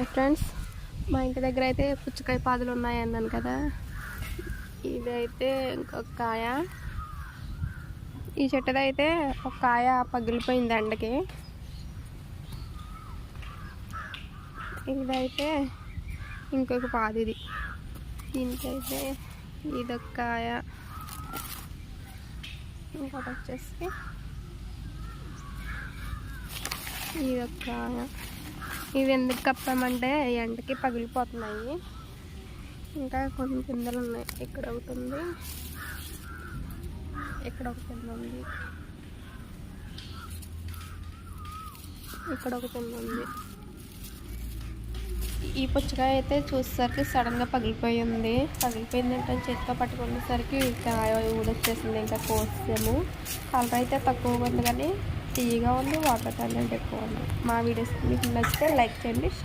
Hi friends, మా ఇంటి దగ్గర అయితే పుచ్చకాయ పాదులు ఉన్నాయి అన్నాను కదా. ఇదైతే ఇంకొక కాయ. ఈ చెట్టుదైతే ఒక కాయ పగిలిపోయింది ఎండకి. ఇదైతే ఇంకొక పాదు. ఇది దీనికైతే ఇదొక కాయ. ఇంకోటి వచ్చేసి ఇదొక కాయ. ఇవి ఎందుకు కప్పామంటే ఎండకి పగిలిపోతున్నాయి. ఇంకా కొన్ని పిందెలు ఉన్నాయి. ఇక్కడ ఒకటి ఉంది, ఇక్కడ ఒక పిందె ఉంది, ఇక్కడ ఒక పిందె ఉంది. ఈ పుచ్చకాయ అయితే చూసేసరికి సడన్గా పగిలిపోయింది. పగిలిపోయింది అంటే చేతితో పట్టుకునేసరికి కాయ ఊడొచ్చేసింది. ఇంకా కోసాము. కలర్ అయితే తక్కువగా ఉంది కానీ తీయగా ఉంది. వాటర్ కంటెంట్ ఎక్కువ ఉంది. మా వీడియోస్ మీకు నచ్చితే లైక్ చేయండి, షేర్